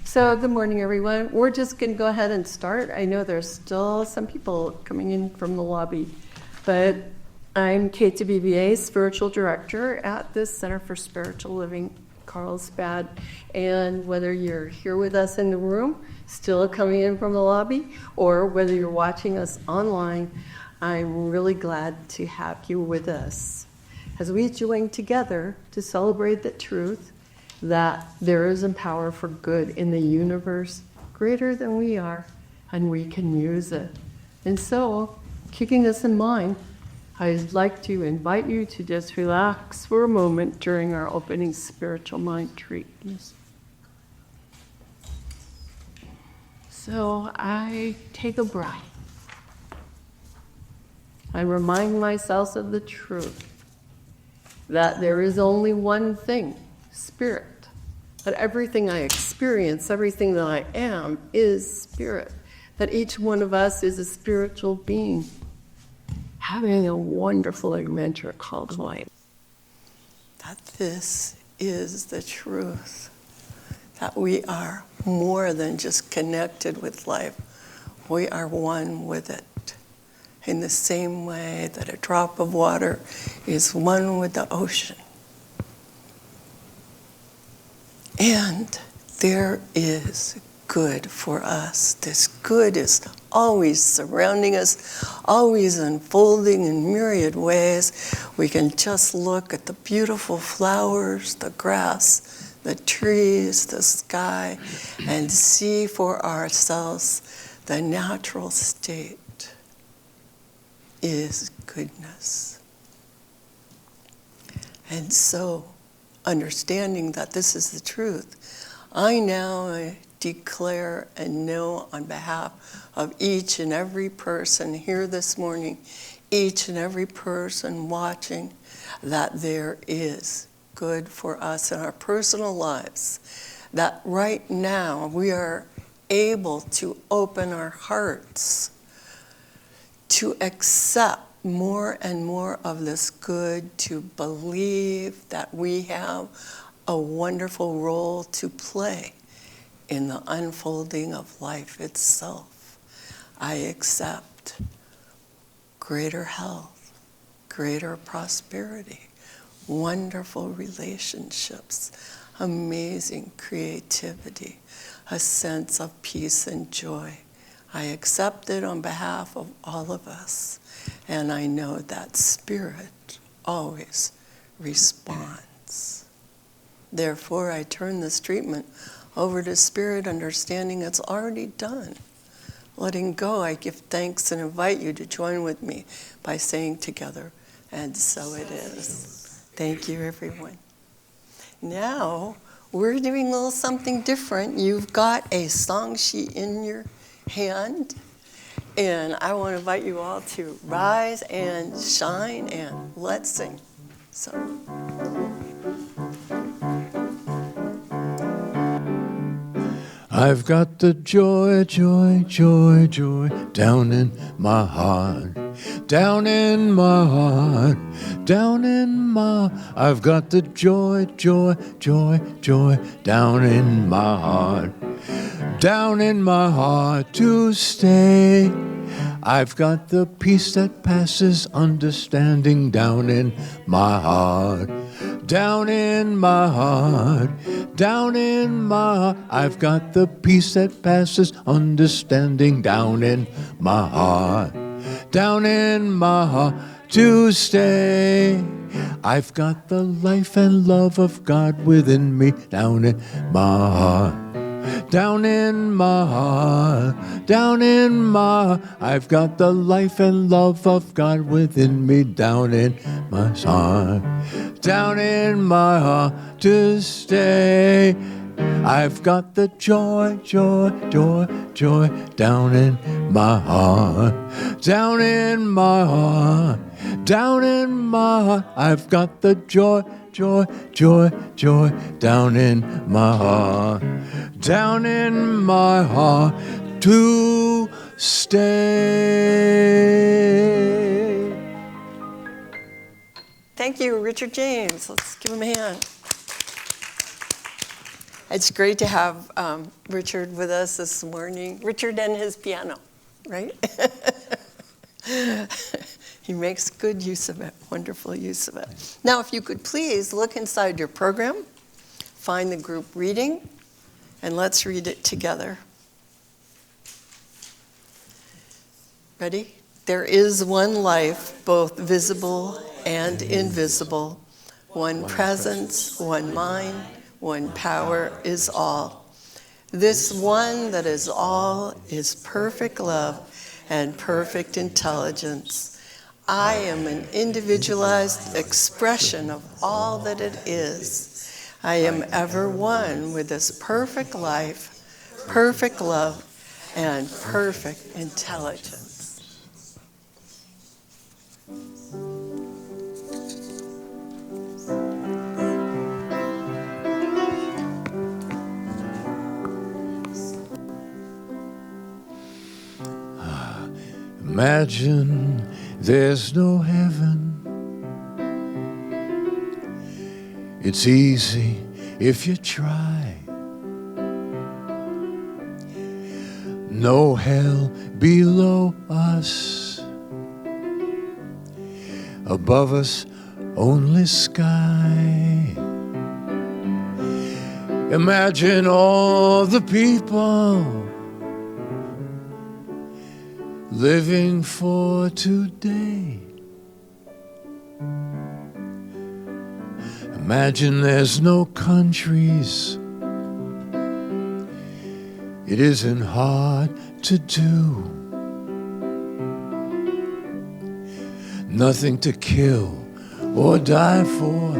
So good morning, everyone. We're just going to go ahead and start. I know there's still some people coming in from the lobby, but I'm Kate DeBBA, Spiritual Director at the Center for Spiritual Living, Carlsbad. And whether you're here with us in the room, still coming in from the lobby, or whether you're watching us online, I'm really glad to have you with us as we join together to celebrate the truth that there is a power for good in the universe greater than we are, and we can use it. And so, keeping this in mind, I'd like to invite you to just relax for a moment during our opening spiritual mind treat. So I take a breath. I remind myself of the truth that there is only one thing, spirit. That everything I experience, everything that I am, is spirit. That each one of us is a spiritual being having a wonderful adventure called life. That this is the truth. That we are more than just connected with life. We are one with it. In the same way that a drop of water is one with the ocean. And there is good for us. This good is always surrounding us, always unfolding in myriad ways. We can just look at the beautiful flowers, the grass, the trees, the sky, and see for ourselves the natural state is goodness. And so, understanding that this is the truth, I now declare and know on behalf of each and every person here this morning, each and every person watching, that there is good for us in our personal lives. That right now we are able to open our hearts to accept more and more of this good, to believe that we have a wonderful role to play in the unfolding of life itself. I accept greater health, greater prosperity, wonderful relationships, amazing creativity, a sense of peace and joy. I accept it on behalf of all of us. And I know that spirit always responds. Therefore, I turn this treatment over to spirit, understanding it's already done. Letting go, I give thanks and invite you to join with me by saying together, and so it is. Thank you, everyone. Now, we're doing a little something different. You've got a song sheet in your hand. And I want to invite you all to rise and shine and let's sing. So. I've got the joy, joy, joy, joy down in my heart. Down in my heart, down in my, I've got the joy, joy, joy, joy down in my heart. Down in my heart to stay. I've got the peace that passes understanding down in my heart. Down in my heart, down in my heart. I've got the peace that passes understanding down in my heart. Down in my heart to stay. I've got the life and love of God within me down in my heart. Down in my heart, down in my heart, I've got the life and love of God within me down in my heart. Down in my heart to stay. I've got the joy, joy, joy, joy down in my heart. Down in my heart, down in my heart, I've got the joy, joy, joy, joy down in my heart. Down in my heart to stay. Thank you, Richard James. Let's give him a hand. It's great to have Richard with us this morning. Richard and his piano, right? He makes good use of it, wonderful use of it. Now, if you could please look inside your program, find the group reading, and let's read it together. Ready? There is one life, both visible and invisible, one presence, one mind, one power is all. This one that is all is perfect love and perfect intelligence. I am an individualized expression of all that it is. I am ever one with this perfect life, perfect love, and perfect intelligence. Imagine there's no heaven. It's easy if you try. No hell below us. Above us, only sky. Imagine all the people living for today. Imagine there's no countries. It isn't hard to do. Nothing to kill or die for,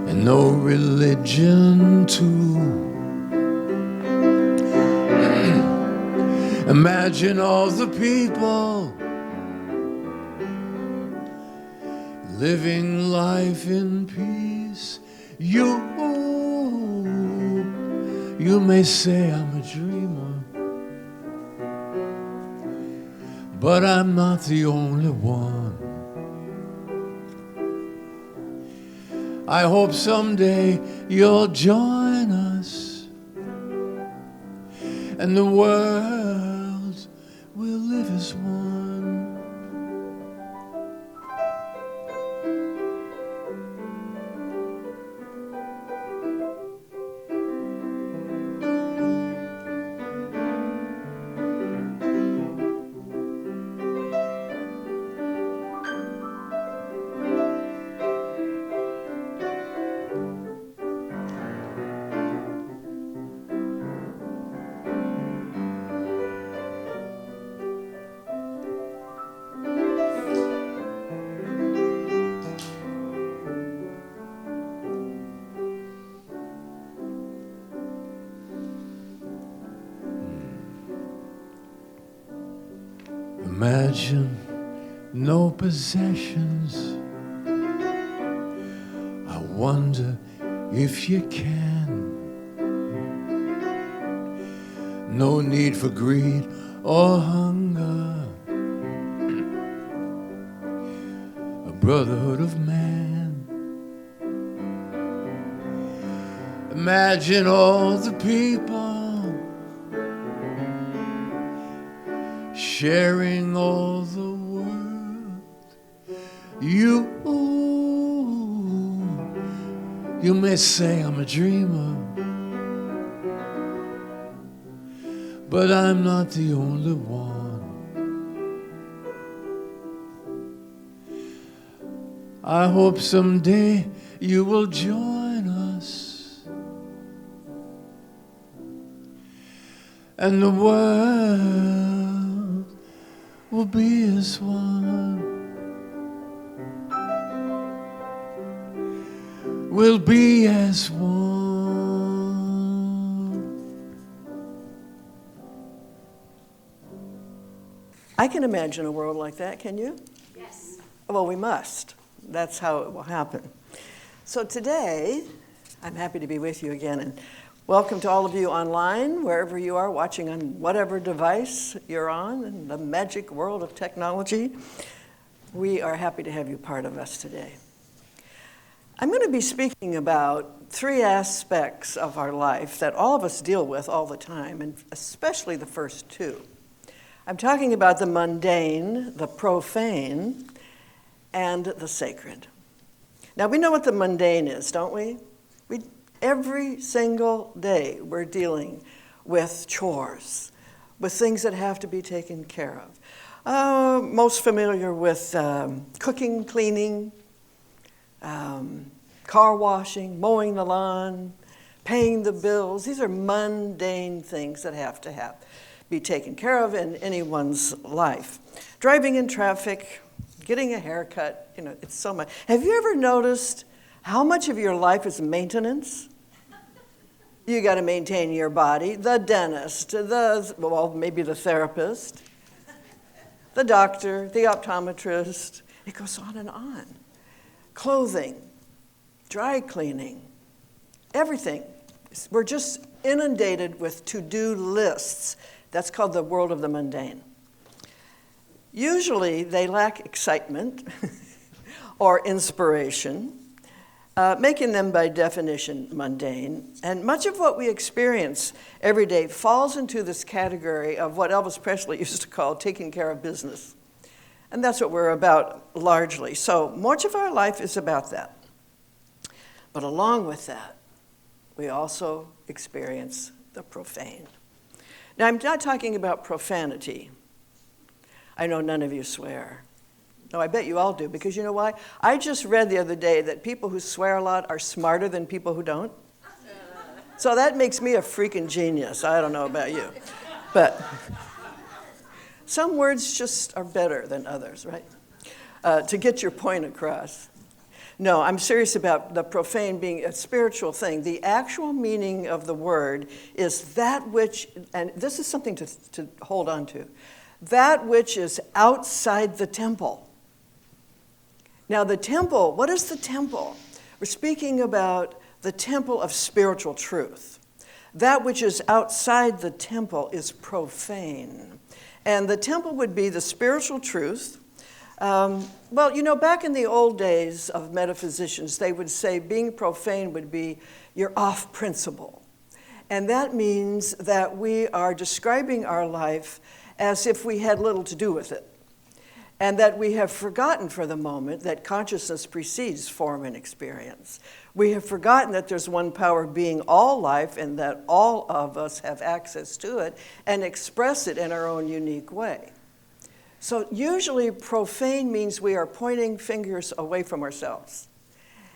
and no religion too. Imagine all the people living life in peace. You may say I'm a dreamer, but I'm not the only one. I hope someday you'll join us, and the world will live as one. Imagine no possessions. I wonder if you can. No need for greed or hunger. A brotherhood of man. Imagine all the people sharing all the world. You may say I'm a dreamer, but I'm not the only one. I hope someday you will join us, and the world will be as one. We'll be as one. I can imagine a world like that, can you? Yes. Well, we must. That's how it will happen. So today, I'm happy to be with you again, and welcome to all of you online, wherever you are, watching on whatever device you're on in the magic world of technology. We are happy to have you part of us today. I'm going to be speaking about three aspects of our life that all of us deal with all the time, and especially the first two. I'm talking about the mundane, the profane, and the sacred. Now, we know what the mundane is, don't we? Every single day we're dealing with chores, with things that have to be taken care of. Most familiar with cooking, cleaning, car washing, mowing the lawn, paying the bills. These are mundane things that have to be taken care of in anyone's life. Driving in traffic, getting a haircut, it's so much. Have you ever noticed how much of your life is maintenance? You got to maintain your body, the dentist, maybe the therapist, the doctor, the optometrist. It goes on and on. Clothing, dry cleaning, everything. We're just inundated with to-do lists. That's called the world of the mundane. Usually they lack excitement or inspiration, making them by definition mundane. And much of what we experience every day falls into this category of what Elvis Presley used to call taking care of business. And that's what we're about largely. So much of our life is about that. But along with that, we also experience the profane. Now, I'm not talking about profanity. I know none of you swear. No, I bet you all do, because you know why? I just read the other day that people who swear a lot are smarter than people who don't. So that makes me a freaking genius. I don't know about you. But some words just are better than others, right? To get your point across. No, I'm serious about the profane being a spiritual thing. The actual meaning of the word is that which, and this is something to hold on to, that which is outside the temple. Now the temple, what is the temple? We're speaking about the temple of spiritual truth. That which is outside the temple is profane. And the temple would be the spiritual truth. Back in the old days of metaphysicians, they would say being profane would be you're off principle. And that means that we are describing our life as if we had little to do with it. And that we have forgotten for the moment that consciousness precedes form and experience. We have forgotten that there's one power being all life and that all of us have access to it and express it in our own unique way. So usually profane means we are pointing fingers away from ourselves.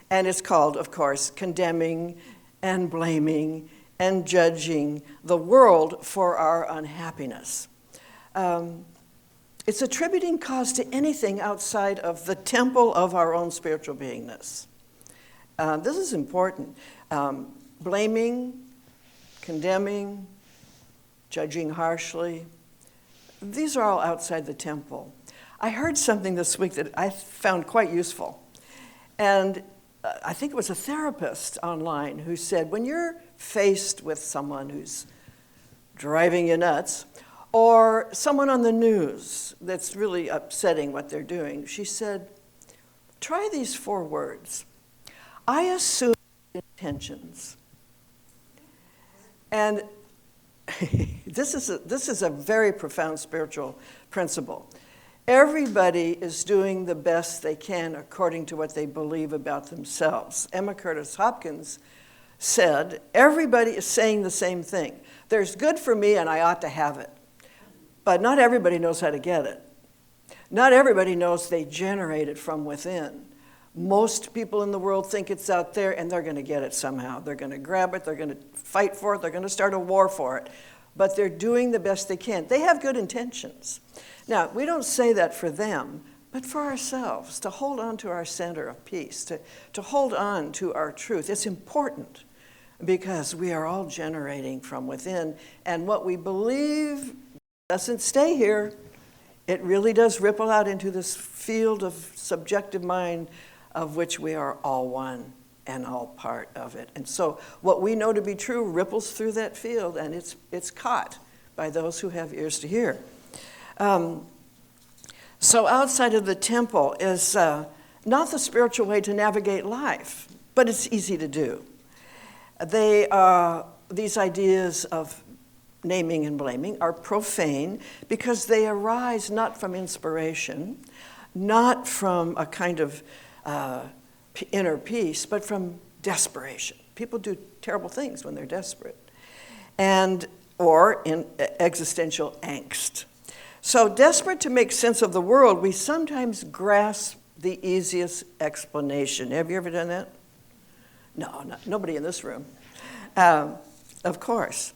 And it's called, of course, condemning and blaming and judging the world for our unhappiness. It's attributing cause to anything outside of the temple of our own spiritual beingness. This is important. Blaming, condemning, judging harshly, these are all outside the temple. I heard something this week that I found quite useful. And I think it was a therapist online who said, when you're faced with someone who's driving you nuts, or someone on the news that's really upsetting what they're doing, she said, try these 4 words. I assume intentions. And this is a very profound spiritual principle. Everybody is doing the best they can according to what they believe about themselves. Emma Curtis Hopkins said, everybody is saying the same thing. There's good for me and I ought to have it. But not everybody knows how to get it. Not everybody knows they generate it from within. Most people in the world think it's out there and they're going to get it somehow. They're going to grab it, they're going to fight for it, they're going to start a war for it. But they're doing the best they can. They have good intentions. Now, we don't say that for them, but for ourselves, to hold on to our center of peace, to hold on to our truth. It's important because we are all generating from within, and what we believe doesn't stay here. It really does ripple out into this field of subjective mind of which we are all one and all part of it. And so what we know to be true ripples through that field, and it's caught by those who have ears to hear. So outside of the temple is not the spiritual way to navigate life, but it's easy to do. These ideas of naming and blaming are profane because they arise not from inspiration, not from a kind of inner peace, but from desperation. People do terrible things when they're desperate, or in existential angst. So desperate to make sense of the world, we sometimes grasp the easiest explanation. Have you ever done that? No, nobody in this room. Of course.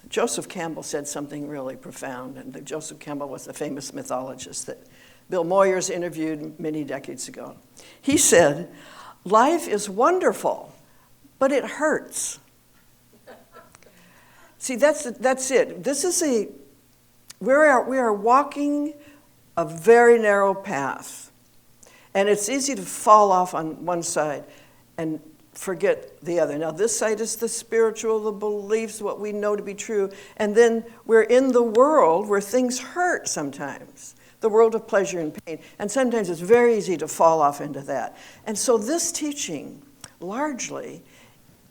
Joseph Campbell said something really profound, and Joseph Campbell was the famous mythologist that Bill Moyers interviewed many decades ago. He said, "Life is wonderful, but it hurts." See, that's it. We are walking a very narrow path, and it's easy to fall off on one side and forget the other. Now, this side is the spiritual, the beliefs, what we know to be true, and then we're in the world where things hurt sometimes, the world of pleasure and pain, and sometimes it's very easy to fall off into that. And so this teaching, largely,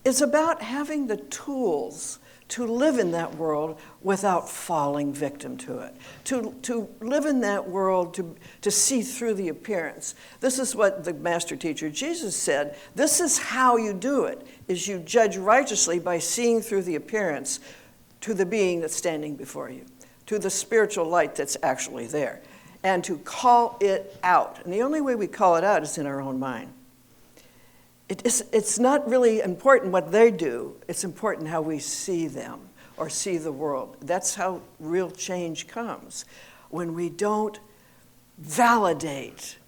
is about having the tools to live in that world without falling victim to it, to live in that world, to see through the appearance. This is what the master teacher Jesus said. This is how you do it, is you judge righteously by seeing through the appearance to the being that's standing before you, to the spiritual light that's actually there, and to call it out. And the only way we call it out is in our own mind. It's not really important what they do. It's important how we see them or see the world. That's how real change comes, when we don't validate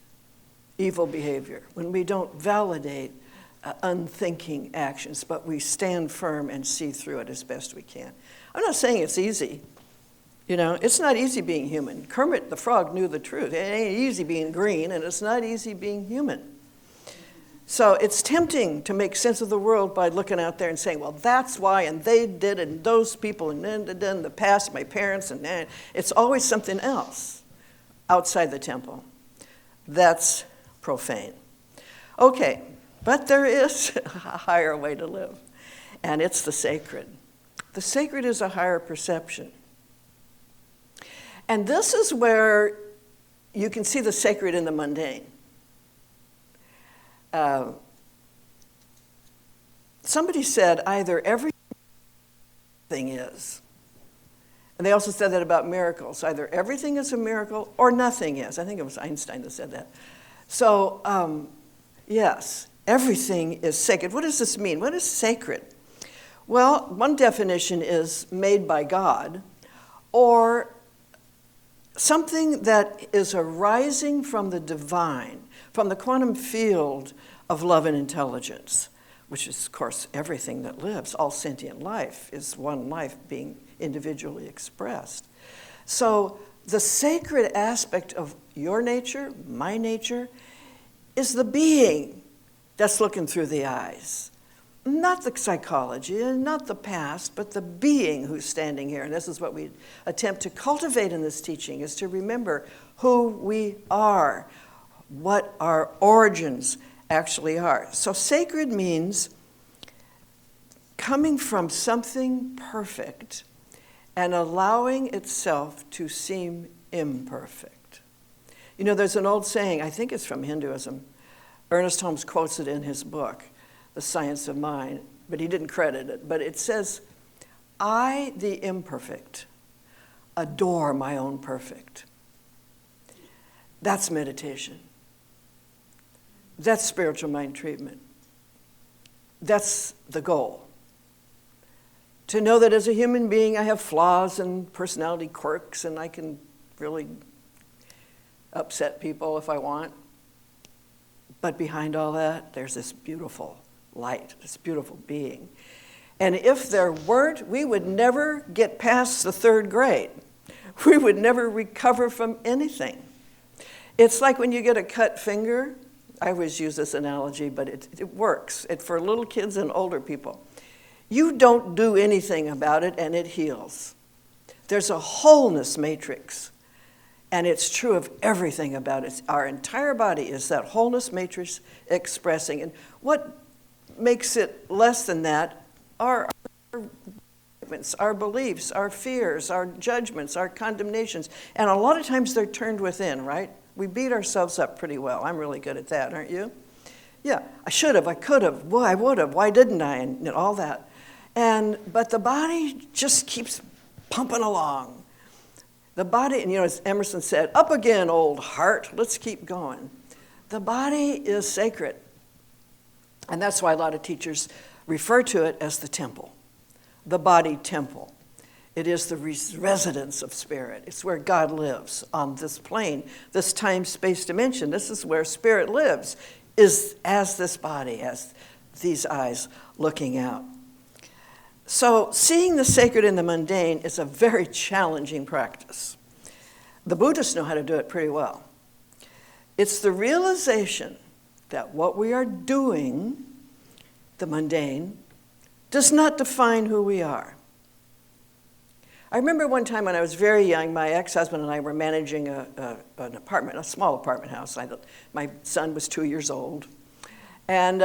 evil behavior, when we don't validate unthinking actions, but we stand firm and see through it as best we can. I'm not saying it's easy. You know, it's not easy being human. Kermit the Frog knew the truth. It ain't easy being green, and it's not easy being human. So it's tempting to make sense of the world by looking out there and saying, well, that's why, and they did, and those people, and then the past, my parents, and then it's always something else outside the temple. That's profane. Okay, but there is a higher way to live, and it's the sacred. The sacred is a higher perception. And this is where you can see the sacred in the mundane. Somebody said either everything is, and they also said that about miracles, either everything is a miracle or nothing is. I think it was Einstein that said that. So, yes, everything is sacred. What does this mean? What is sacred? Well, one definition is made by God, or something that is arising from the divine, from the quantum field of love and intelligence, which is, of course, everything that lives. All sentient life is one life being individually expressed. So the sacred aspect of your nature, my nature, is the being that's looking through the eyes. Not the psychology and not the past, but the being who's standing here. And this is what we attempt to cultivate in this teaching, is to remember who we are, what our origins actually are. So sacred means coming from something perfect and allowing itself to seem imperfect. You know, there's an old saying, I think it's from Hinduism. ErnestHolmes quotes it in his book, The Science of Mind, but he didn't credit it. But it says, I, the imperfect, adore my own perfect. That's meditation. That's spiritual mind treatment. That's the goal. To know that as a human being, I have flaws and personality quirks, and I can really upset people if I want. But behind all that, there's this beautiful light, this beautiful being. And if there weren't, we would never get past the third grade. We would never recover from anything. It's like when you get a cut finger. I always use this analogy, but it works. For little kids and older people. You don't do anything about it, and it heals. There's a wholeness matrix And it's true of everything about it. Our entire body is that wholeness matrix expressing. And what makes it less than that are our beliefs, our fears, our judgments, our condemnations. And a lot of times they're turned within, right? We beat ourselves up pretty well. I'm really good at that, aren't you? Yeah, I should have, I could have, well, I would have, why didn't I, and all that. But the body just keeps pumping along. The body, and as Emerson said, up again, old heart, let's keep going. The body is sacred. And that's why a lot of teachers refer to it as the temple, the body temple. It is the residence of spirit. It's where God lives on this plane, this time-space dimension. This is where spirit lives, is as this body, as these eyes looking out. So seeing the sacred in the mundane is a very challenging practice. The Buddhists know how to do it pretty well. It's the realization that what we are doing, the mundane, does not define who we are. I remember one time when I was very young, my ex-husband and I were managing an apartment, a small apartment house. My son was 2 years old. And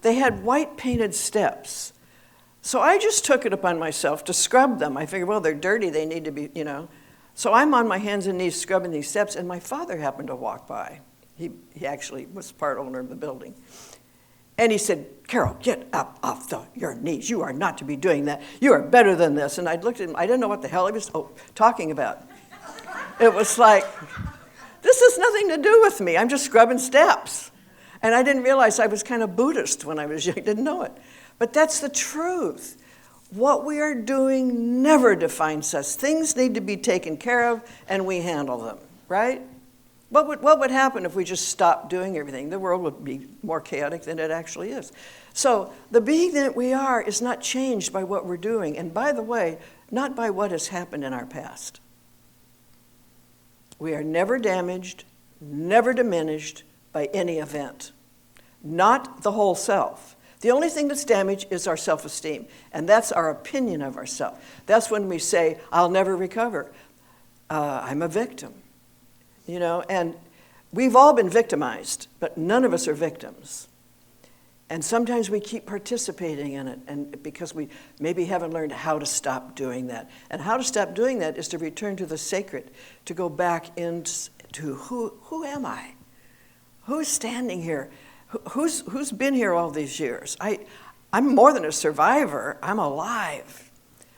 they had white painted steps. So I just took it upon myself to scrub them. I figured, well, they're dirty, they need to be, So I'm on my hands and knees scrubbing these steps, and my father happened to walk by. He actually was part owner of the building. And he said, Carol, get up off your knees. You are not to be doing that. You are better than this. And I looked at him. I didn't know what the hell he was talking about. It was like, this has nothing to do with me. I'm just scrubbing steps. And I didn't realize I was kind of Buddhist when I was young. Didn't know it. But that's the truth. What we are doing never defines us. Things need to be taken care of, and we handle them, right? What would happen if we just stopped doing everything? The world would be more chaotic than it actually is. So the being that we are is not changed by what we're doing. And by the way, not by what has happened in our past. We are never damaged, never diminished by any event. Not the whole self. The only thing that's damaged is our self-esteem. And that's our opinion of ourselves. That's when we say, I'll never recover. I'm a victim. And we've all been victimized, but none of us are victims. And sometimes we keep participating in it, and because we maybe haven't learned how to stop doing that. And how to stop doing that is to return to the sacred, to go back into who am I? Who's standing here? Who's been here all these years? I'm more than a survivor. I'm alive.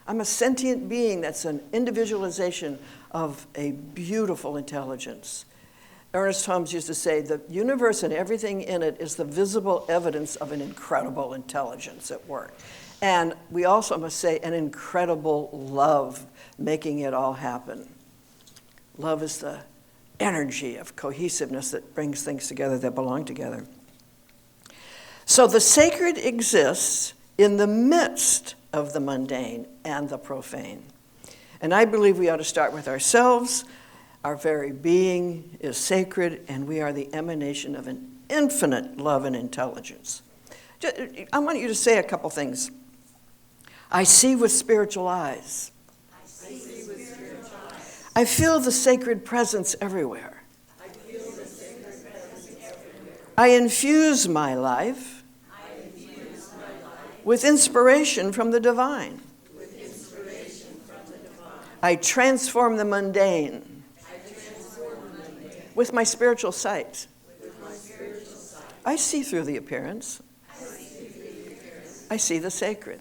I'm a sentient being that's an individualization of a beautiful intelligence. ErnestHolmes used to say, the universe and everything in it is the visible evidence of an incredible intelligence at work. And we also must say an incredible love making it all happen. Love is the energy of cohesiveness that brings things together that belong together. So the sacred exists in the midst of the mundane and the profane. And I believe we ought to start with ourselves. Our very being is sacred, and we are the emanation of an infinite love and intelligence. I want you to say a couple things. I see with spiritual eyes. I feel the sacred presence everywhere. I infuse my life with inspiration from the divine. I transform the mundane with my spiritual sight. I see through the appearance. I see the sacred.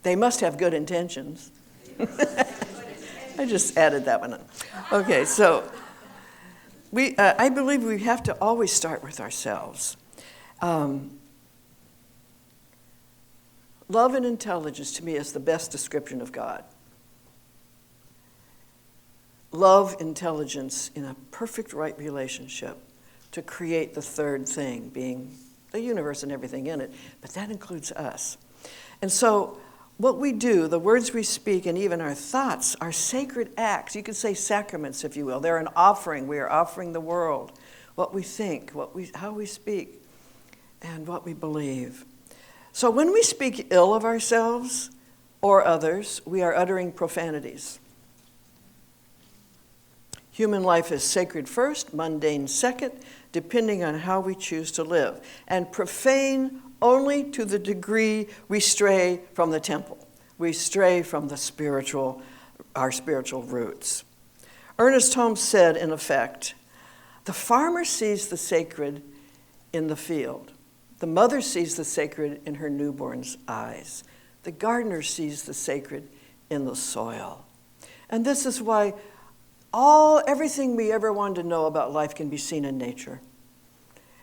They must have good intentions. I just added that one on. Okay, so I believe we have to always start with ourselves. Love and intelligence, to me, is the best description of God. Love, intelligence in a perfect right relationship to create the third thing, being the universe and everything in it. But that includes us. And so what we do, the words we speak, and even our thoughts are sacred acts. You could say sacraments, if you will. They're an offering. We are offering the world what we think, how we speak, and what we believe. So when we speak ill of ourselves or others, we are uttering profanities. Human life is sacred first, mundane second, depending on how we choose to live, and profane only to the degree we stray from the temple. We stray from our spiritual roots. ErnestHolmes said, in effect, the farmer sees the sacred in the field. The mother sees the sacred in her newborn's eyes. The gardener sees the sacred in the soil. And this is why everything we ever wanted to know about life can be seen in nature.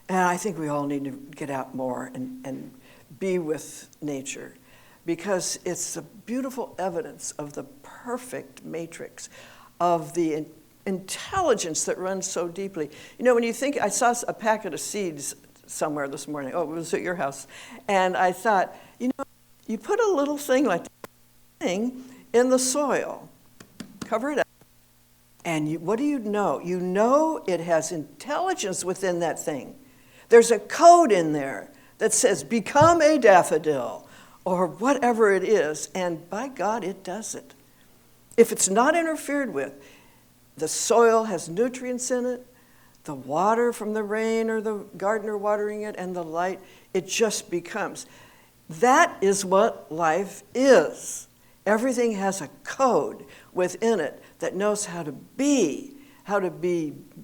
And I think we all need to get out more and be with nature, because it's a beautiful evidence of the perfect matrix of the intelligence that runs so deeply. You know, when you think, I saw a packet of seeds somewhere this morning. Oh, it was at your house. And I thought, you know, you put a little thing like that thing in the soil, cover it up, and what do you know? You know it has intelligence within that thing. There's a code in there that says, become a daffodil, or whatever it is, and by God, it does it. If it's not interfered with, the soil has nutrients in it, the water from the rain or the gardener watering it, and the light, it just becomes. That is what life is. Everything has a code within it that knows how to be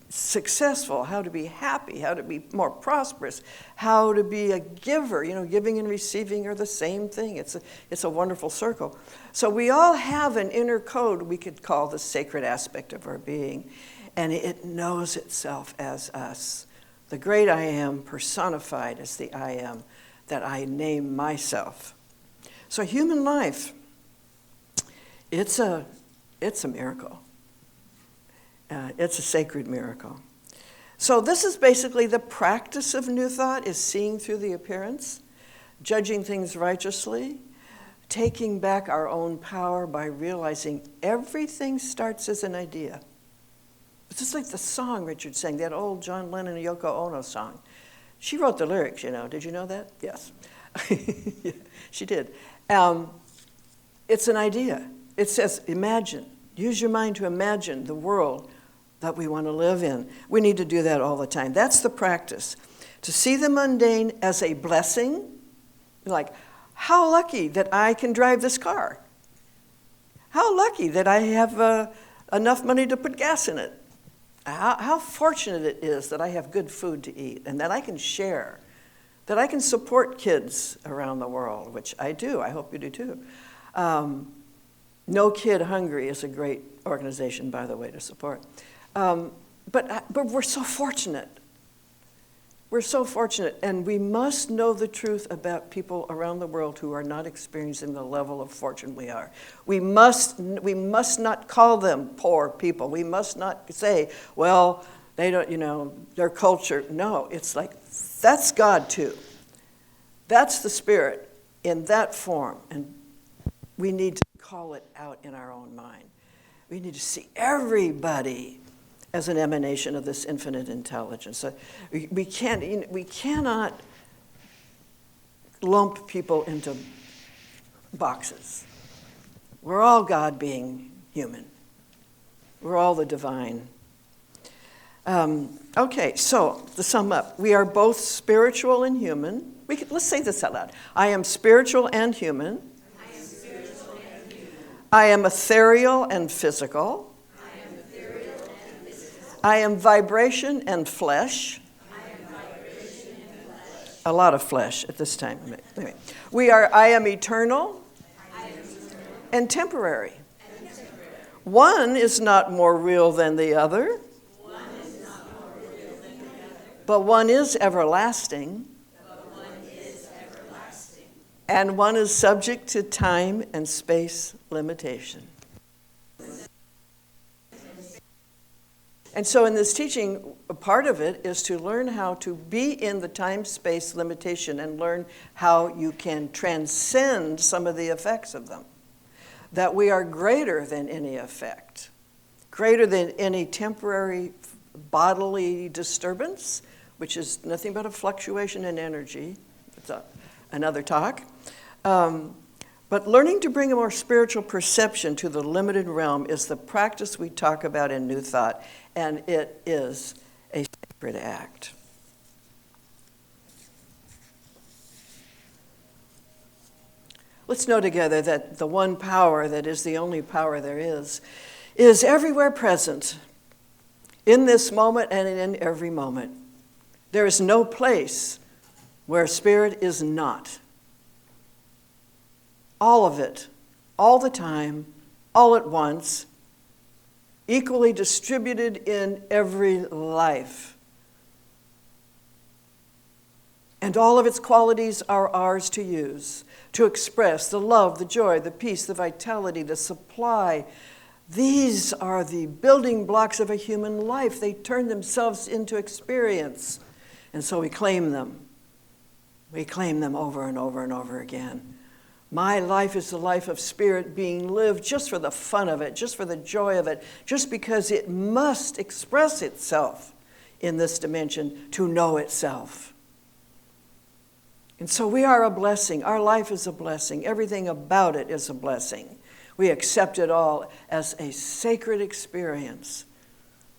successful, how to be happy, how to be more prosperous, how to be a giver. You know, giving and receiving are the same thing. It's a wonderful circle. So we all have an inner code we could call the sacred aspect of our being, and it knows itself as us. The great I am personified as the I am that I name myself. So human life, it's a miracle. It's a sacred miracle. So this is basically the practice of New Thought, is seeing through the appearance, judging things righteously, taking back our own power by realizing everything starts as an idea. It's just like the song Richard sang, that old John Lennon and Yoko Ono song. She wrote the lyrics, you know. Did you know that? Yes. Yeah, she did. It's an idea. It says, imagine. Use your mind to imagine the world that we want to live in. We need to do that all the time. That's the practice. To see the mundane as a blessing, like, how lucky that I can drive this car. How lucky that I have enough money to put gas in it. How fortunate it is that I have good food to eat and that I can share, that I can support kids around the world, which I do. I hope you do too. No Kid Hungry is a great organization, by the way, to support. But we're so fortunate. We're so fortunate, and we must know the truth about people around the world who are not experiencing the level of fortune we are. We must not call them poor people. We must not say, well, they don't, you know, their culture. No, it's like, that's God too. That's the Spirit in that form, and we need to call it out in our own mind. We need to see everybody as an emanation of this infinite intelligence. So we cannot lump people into boxes. We're all God being human. We're all the divine. Okay, so to sum up, we are both spiritual and human. Let's say this out loud. I am spiritual and human. I am ethereal and physical. I am vibration and flesh. A lot of flesh at this time. Anyway, I am eternal and temporary. One is not more real than the other, but one is everlasting. And one is subject to time and space limitation. And so in this teaching, a part of it is to learn how to be in the time-space limitation and learn how you can transcend some of the effects of them. That we are greater than any effect, greater than any temporary bodily disturbance, which is nothing but a fluctuation in energy. It's another talk. But learning to bring a more spiritual perception to the limited realm is the practice we talk about in New Thought. and it is a sacred act. Let's know together that the one power that is the only power there is everywhere present, in this moment and in every moment. There is no place where spirit is not. All of it, all the time, all at once, equally distributed in every life. And all of its qualities are ours to use, to express the love, the joy, the peace, the vitality, the supply. These are the building blocks of a human life. They turn themselves into experience. And so we claim them. We claim them over and over and over again. My life is the life of spirit being lived just for the fun of it, just for the joy of it, just because it must express itself in this dimension to know itself. And so we are a blessing. Our life is a blessing. Everything about it is a blessing. We accept it all as a sacred experience.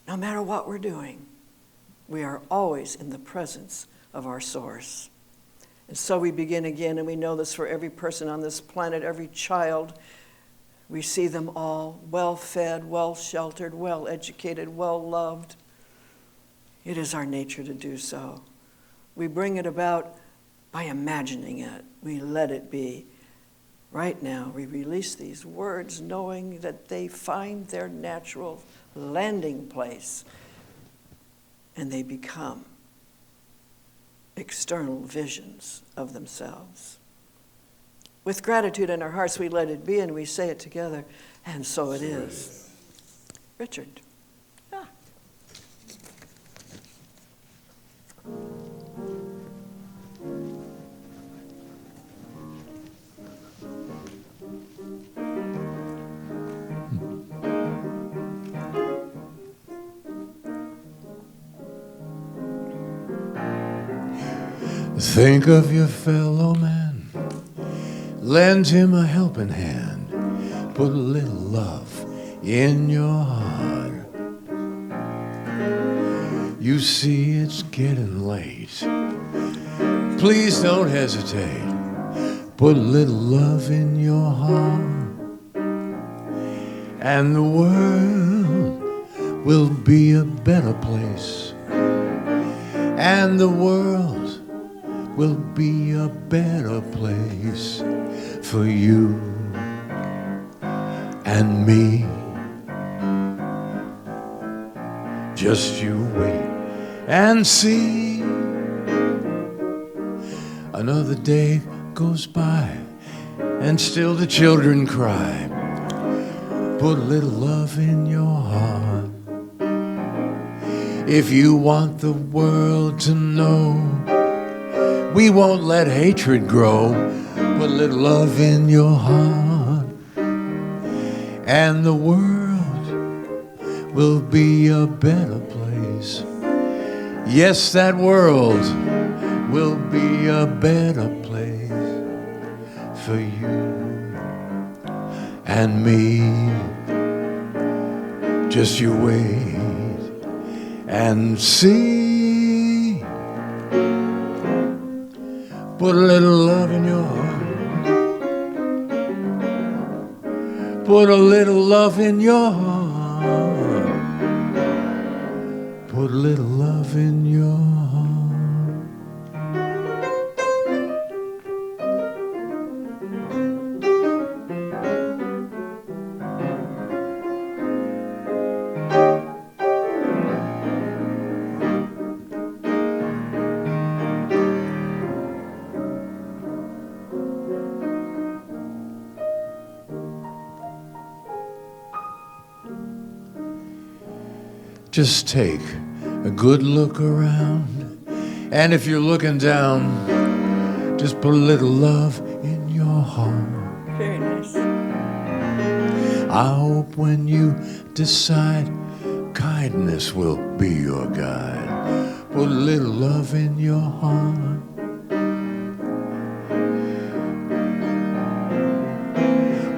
No matter what we're doing, we are always in the presence of our source. And so we begin again, and we know this for every person on this planet, every child. We see them all well-fed, well-sheltered, well-educated, well-loved. It is our nature to do so. We bring it about by imagining it. We let it be. Right now, we release these words knowing that they find their natural landing place, and they become external visions of themselves. With gratitude in our hearts, we let it be, and we say it together, and so it is. Richard. Ah. Think of your fellow man, lend him a helping hand, put a little love in your heart. You see it's getting late, please don't hesitate, put a little love in your heart, and the world will be a better place, and the world will be a better place for you and me. Just you wait and see. Another day goes by and still the children cry. Put a little love in your heart. If you want the world to know we won't let hatred grow, put a little love in your heart, and the world will be a better place. Yes, that world will be a better place for you and me. Just you wait and see. Put a little love in your heart. Put a little love in your heart. Put a little love in your heart. Just take a good look around, and if you're looking down, just put a little love in your heart. Very nice. I hope when you decide, kindness will be your guide. Put a little love in your heart.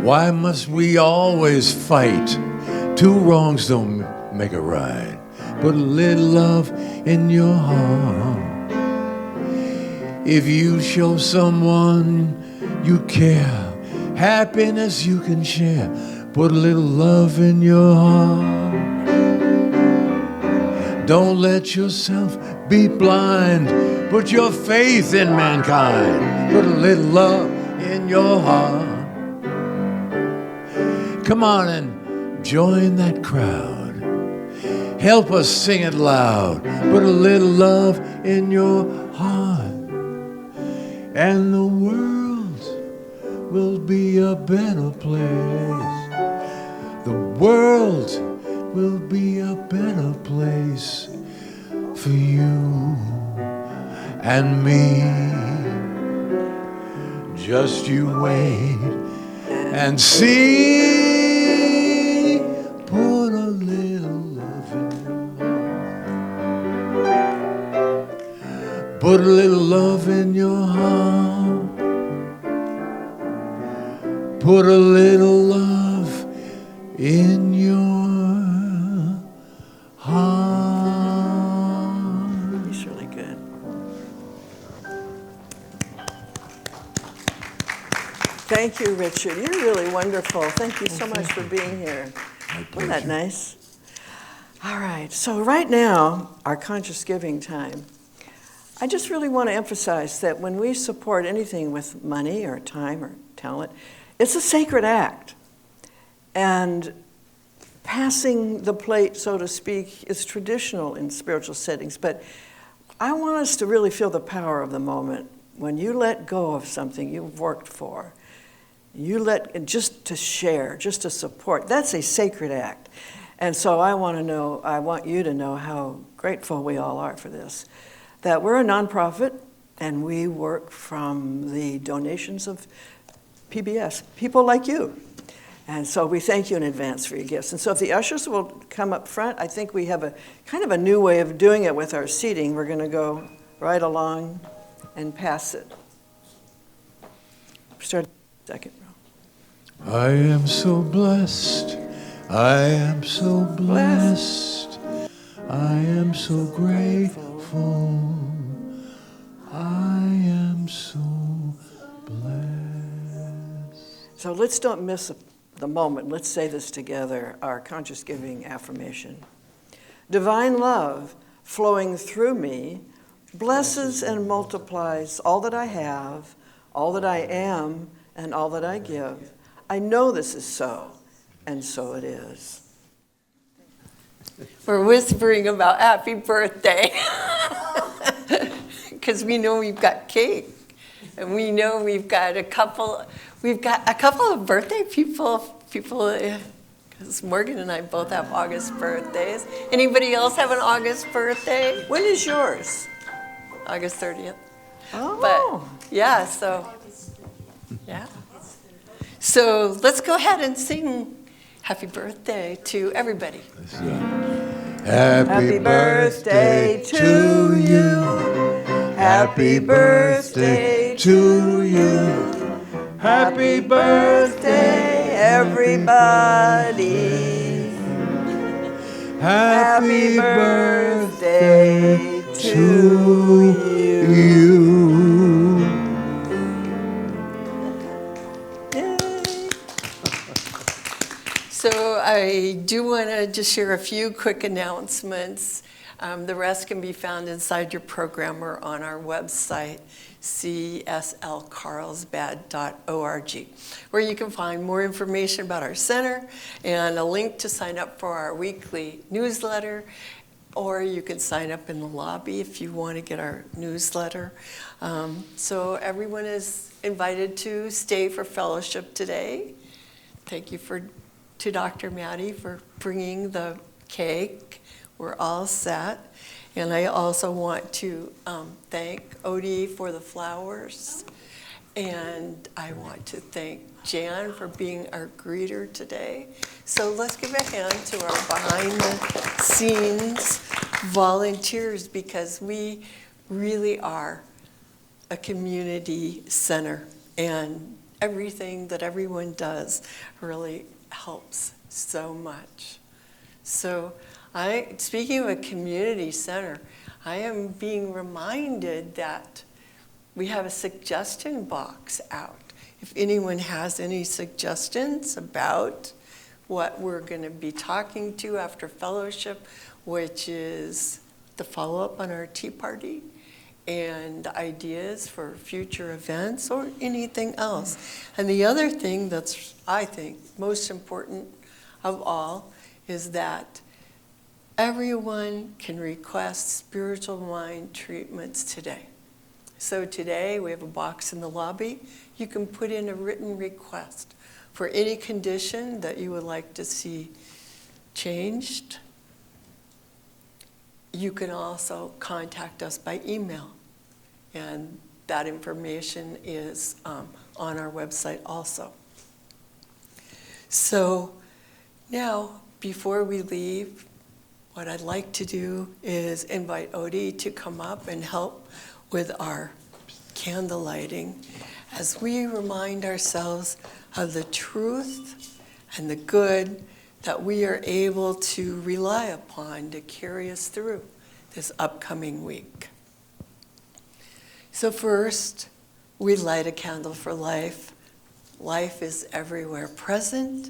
Why must we always fight? Two wrongs don't make a right. put a little love in your heart. If you show someone you care, happiness you can share, put a little love in your heart. Don't let yourself be blind, put your faith in mankind, put a little love in your heart. Come on and join that crowd. Help us sing it loud. Put a little love in your heart. And the world will be a better place. The world will be a better place for you and me. Just you wait and see. Put a little love in your heart. Put a little love in your heart. Put a little love in your heart. He's really good. Thank you, Richard. You're really wonderful. Thank you so much for being here. Wasn't that nice? All right, so right now, our conscious giving time. I just really want to emphasize that when we support anything with money or time or talent, it's a sacred act. And passing the plate, so to speak, is traditional in spiritual settings. But I want us to really feel the power of the moment. When you let go of something you've worked for, you let, just to share, just to support, that's a sacred act. And so I want you to know how grateful we all are for this. That we're a nonprofit and we work from the donations of PBS, people like you. And so we thank you in advance for your gifts. And so if the ushers will come up front, I think we have a kind of a new way of doing it with our seating. We're going to go right along and pass it. Start second row. I am so blessed. I am so blessed. I am so grateful. I am so blessed. So let's don't miss the moment. Let's say this together, our conscious giving affirmation. Divine love flowing through me blesses and multiplies all that I have, all that I am, and all that I give. I know this is so, and so it is. We're whispering about happy birthday because we know we've got cake, and we know we've got a couple of birthday people, because Morgan and I both have August birthdays. Anybody else have an August birthday? When is yours? August 30th. Oh. But yeah, so yeah. So let's go ahead and sing happy birthday to everybody. Happy birthday to you. Happy birthday to you. Happy birthday, everybody. Happy birthday to you. So I do want to just share a few quick announcements. The rest can be found inside your program or on our website, cslcarlsbad.org, where you can find more information about our center and a link to sign up for our weekly newsletter, or you can sign up in the lobby if you want to get our newsletter. So everyone is invited to stay for fellowship today. Thank you to Dr. Maddie for bringing the cake. We're all set. And I also want to thank Odie for the flowers. And I want to thank Jan for being our greeter today. So let's give a hand to our behind the scenes volunteers, because we really are a community center. And everything that everyone does really helps so much. So Speaking of a community center, I am being reminded that we have a suggestion box out. If anyone has any suggestions about what we're going to be talking to after fellowship, which is the follow-up on our tea party, and ideas for future events or anything else. And the other thing that's, I think, most important of all is that everyone can request spiritual wine treatments today. So today we have a box in the lobby. You can put in a written request for any condition that you would like to see changed. You can also contact us by email, and that information is on our website also. So now, before we leave, what I'd like to do is invite Odie to come up and help with our candle lighting as we remind ourselves of the truth and the good that we are able to rely upon to carry us through this upcoming week. So first, we light a candle for life. Life is everywhere present,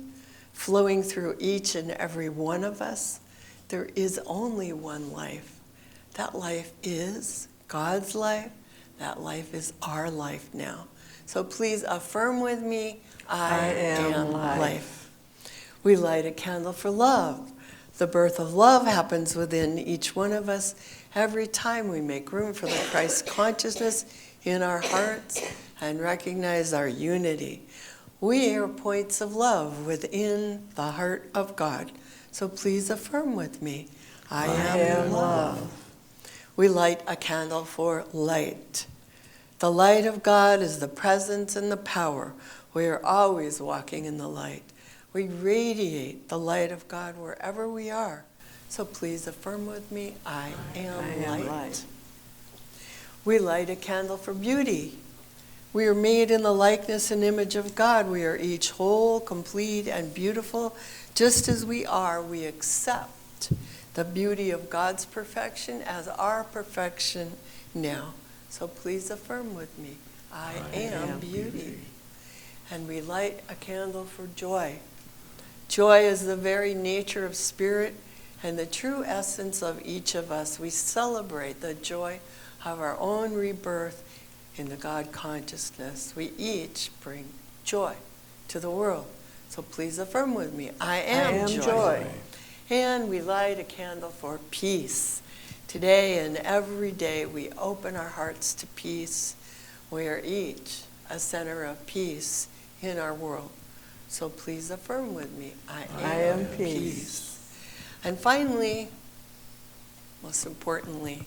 flowing through each and every one of us. There is only one life. That life is God's life. That life is our life now. So please affirm with me, I am life. We light a candle for love. The birth of love happens within each one of us every time we make room for the Christ consciousness in our hearts and recognize our unity. We are points of love within the heart of God. So please affirm with me, I am love. We light a candle for light. The light of God is the presence and the power. We are always walking in the light. We radiate the light of God wherever we are. So please affirm with me, I am light. We light a candle for beauty. We are made in the likeness and image of God. We are each whole, complete, and beautiful. Just as we are, we accept the beauty of God's perfection as our perfection now. So please affirm with me, I am beauty. And we light a candle for joy. Joy is the very nature of spirit and the true essence of each of us. We celebrate the joy of our own rebirth in the God consciousness. We each bring joy to the world. So please affirm with me, I am joy. And we light a candle for peace. Today and every day we open our hearts to peace. We are each a center of peace in our world. So please affirm with me, I am peace. And finally, most importantly,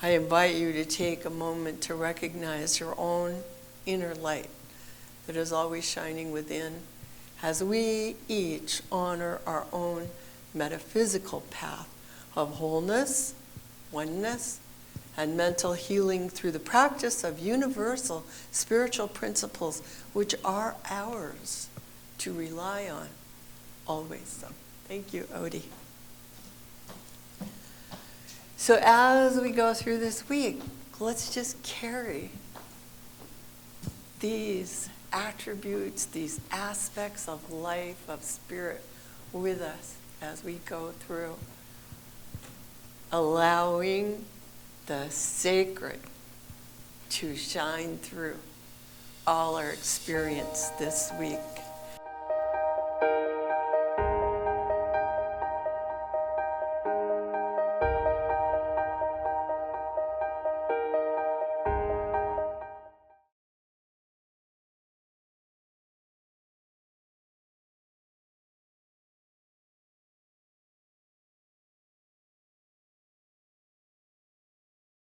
I invite you to take a moment to recognize your own inner light that is always shining within as we each honor our own metaphysical path of wholeness, oneness, and mental healing through the practice of universal spiritual principles which are ours to rely on always. So, thank you, Odie. So as we go through this week, let's just carry these attributes, these aspects of life, of spirit with us as we go through, allowing the sacred to shine through all our experience this week.